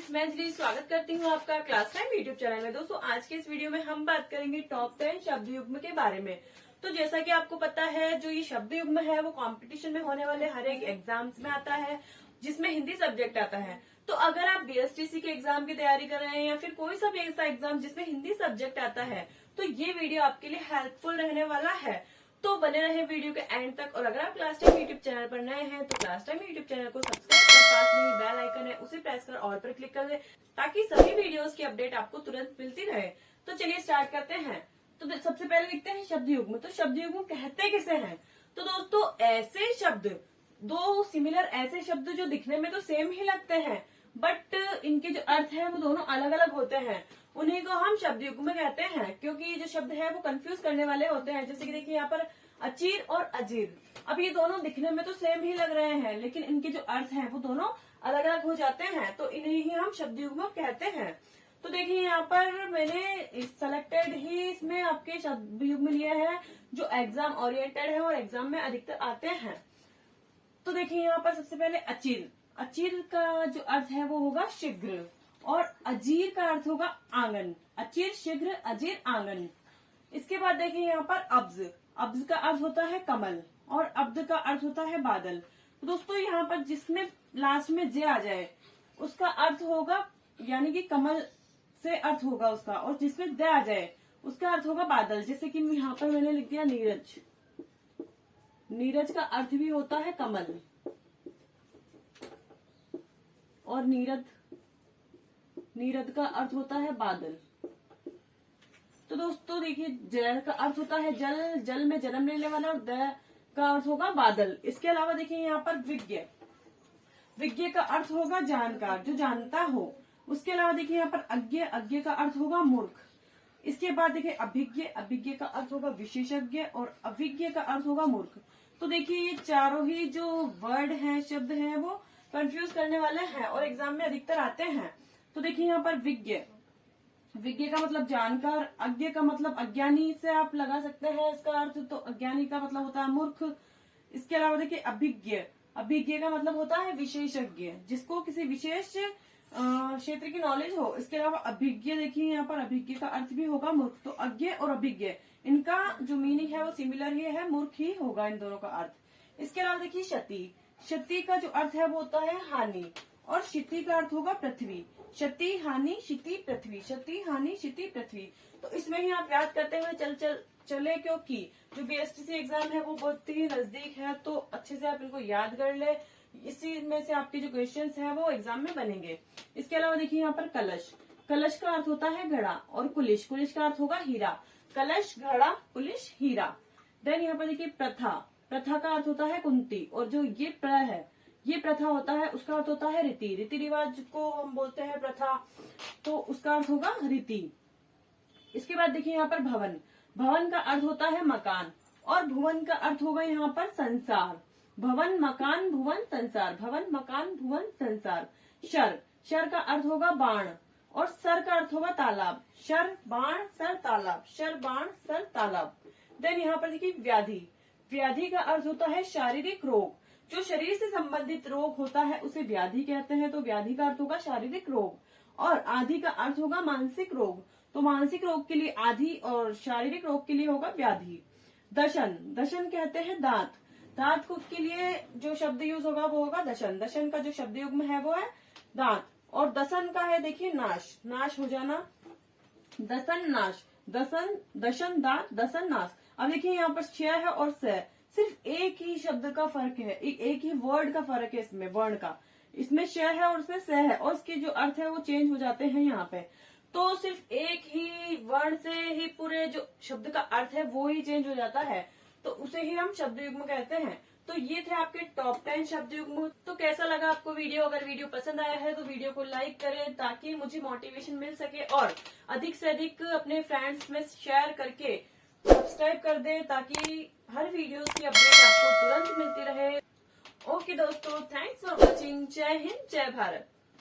Friends, मैं अंजलि स्वागत करती हूँ आपका क्लास टाइम यूट्यूब चैनल में। दोस्तों, आज के इस वीडियो में हम बात करेंगे टॉप 10 शब्द युग्म के बारे में। तो जैसा कि आपको पता है, जो ये शब्द युग्म है वो कंपटीशन में होने वाले हर एक एग्जाम्स में आता है, जिसमें हिंदी सब्जेक्ट आता है। तो अगर आप बीएसटीसी के एग्जाम की तैयारी कर रहे हैं या फिर कोई सा भी ऐसा एग्जाम जिसमें हिंदी सब्जेक्ट आता है, तो ये वीडियो आपके लिए हेल्पफुल रहने वाला है। तो बने रहे वीडियो के एंड तक। और अगर आप क्लास टाइम यूट्यूब चैनल पर नए हैं तो क्लास टाइम यूट्यूब चैनल को सब्सक्राइब कर पास में ही बेल आइकन है उसे प्रेस कर ऑल पर क्लिक कर दे, ताकि सभी वीडियोस की अपडेट आपको तुरंत मिलती रहे। तो चलिए स्टार्ट करते हैं। तो सबसे पहले लिखते हैं शब्द युग्म। तो शब्द युग्म कहते किसे हैं? तो दोस्तों, ऐसे शब्द, दो सिमिलर ऐसे शब्द जो दिखने में तो सेम ही लगते हैं, बट इनके जो अर्थ है वो दोनों अलग अलग होते हैं, उन्हीं को हम शब्द युग्म कहते हैं। क्योंकि ये जो शब्द है वो कंफ्यूज करने वाले होते हैं। जैसे कि देखिए यहाँ पर अचीर और अजीर, अब ये दोनों दिखने में तो सेम ही लग रहे हैं, लेकिन इनके जो अर्थ हैं वो दोनों अलग अलग हो जाते हैं, तो इन्हें ही हम शब्द युग्म कहते हैं। तो देखिए यहाँ पर मैंने सेलेक्टेड ही इसमें आपके शब्द युग्म लिए हैं जो एग्जाम ओरिएंटेड है और एग्जाम में अधिकतर आते हैं। तो देखिए यहाँ पर सबसे पहले अचीर। अचीर का जो अर्थ है वो होगा शीघ्र, और अजीर का अर्थ होगा आंगन। अचीर, शीघ्र, अजीर, आंगन। इसके बाद देखिए यहाँ पर अब्ज। अब्ज का अर्थ होता है कमल, और अब्द का अर्थ होता है बादल। तो दोस्तों, यहाँ पर जिसमें लास्ट में जे आ जाए उसका अर्थ होगा, यानी कि कमल से अर्थ होगा उसका, और जिसमें द आ जाए उसका अर्थ होगा बादल। जैसे कि यहाँ पर मैंने लिख दिया नीरज। नीरज का अर्थ भी होता है कमल, और नीरद, नीरद का अर्थ होता है बादल। तो दोस्तों देखिए, ज का अर्थ होता है जल, जल में जन्म लेने वाला, और द का अर्थ होगा बादल। इसके अलावा देखिए यहाँ पर विज्ञ। विज्ञ का अर्थ होगा जानकार, जो जानता हो। उसके अलावा देखिए यहाँ पर अज्ञ। अज्ञ का अर्थ होगा मूर्ख। इसके बाद देखिए अभिज्ञ। अभिज्ञ का अर्थ होगा विशेषज्ञ, और अभिज्ञ का अर्थ होगा मूर्ख। तो देखिए ये चारों ही जो वर्ड हैं, शब्द हैं, वो कंफ्यूज करने वाले हैं और एग्जाम में अधिकतर आते हैं। तो देखिए यहाँ पर विज्ञ। विज्ञ का मतलब जानकार, अज्ञ का मतलब अज्ञानी से आप लगा सकते हैं इसका अर्थ, तो अज्ञानी का मतलब होता है मूर्ख। इसके अलावा देखिए अभिज्ञ। अभिज्ञ का मतलब होता है विशेषज्ञ, जिसको किसी विशेष क्षेत्र की नॉलेज हो। इसके अलावा अभिज्ञ, देखिए यहाँ पर अभिज्ञ का अर्थ भी होगा मूर्ख। तो अज्ञ और अभिज्ञ, इनका जो मीनिंग है वो सिमिलर ही है, मूर्ख ही होगा इन दोनों का अर्थ। इसके अलावा देखिए क्षति। क्षति का जो अर्थ है वो होता है हानि, और क्षिति का अर्थ होगा पृथ्वी। क्षति, हानि, क्षिति, पृथ्वी। क्षति, हानि, क्षिति, पृथ्वी। तो इसमें ही आप याद करते हुए चले, क्योंकि जो बीएसटीसी एग्जाम है वो बहुत ही नजदीक है, तो अच्छे से आप इनको याद कर ले। इसी में से आपके जो क्वेश्चंस हैं वो एग्जाम में बनेंगे। इसके अलावा देखिए यहाँ पर कलश। कलश का अर्थ होता है घड़ा, और कुलिश। कुलिश का अर्थ होगा हीरा। कलश, घड़ा, कुलिश, हीरा। देन यहाँ पर देखिए प्रथा। प्रथा का अर्थ होता है कुंती, और जो ये प्र है, ये प्रथा होता है, उसका अर्थ होता है रीति। रीति रिवाज को हम बोलते हैं प्रथा, तो उसका अर्थ होगा रीति। इसके बाद देखिए यहाँ पर भवन। भवन का अर्थ होता है मकान, और भुवन का अर्थ होगा यहाँ पर संसार। भवन, मकान, भुवन, संसार। भवन, मकान, भुवन, संसार। शर। शर का अर्थ होगा बाण, और सर का अर्थ होगा तालाब। शर, बाण, सर, तालाब। शर, बाण, सर, तालाब। देन यहाँ पर देखिए व्याधि। व्याधि का अर्थ होता है शारीरिक रोग। जो शरीर से संबंधित रोग होता है उसे व्याधि कहते हैं, तो व्याधि का अर्थ होगा शारीरिक रोग। और आधि का अर्थ होगा मानसिक रोग, तो मानसिक रोग के लिए आधि, और शारीरिक रोग के लिए होगा व्याधि। दशन। दशन कहते हैं दांत। दांत को के लिए जो शब्द यूज होगा वो होगा दशन। दशन का जो शब्द युग्म है वो है दांत। और दसन का है देखिए नाश, नाश हो जाना। दसन, नाश। दसन, दशन, दांत, दसन, नाश। अब देखिए यहाँ पर श है और स, सिर्फ एक ही शब्द का फर्क है, एक ही वर्ड का फर्क है इसमें, वर्ण का। इसमें श है और इसमें स है, और इसके जो अर्थ है वो चेंज हो जाते हैं यहाँ पे। तो सिर्फ एक ही वर्ण से ही पूरे जो शब्द का अर्थ है वो ही चेंज हो जाता है, तो उसे ही हम शब्द युग्म कहते हैं। तो ये थे आपके टॉप 10 शब्द युग्म। तो कैसा लगा आपको वीडियो? अगर वीडियो पसंद आया है तो वीडियो को लाइक करें, ताकि मुझे मोटिवेशन मिल सके, और अधिक से अधिक अपने फ्रेंड्स में शेयर करके सब्सक्राइब कर दे, ताकि हर वीडियो की अपडेट आपको तुरंत मिलती रहे। ओके दोस्तों, थैंक्स फॉर वॉचिंग। जय हिंद, जय भारत।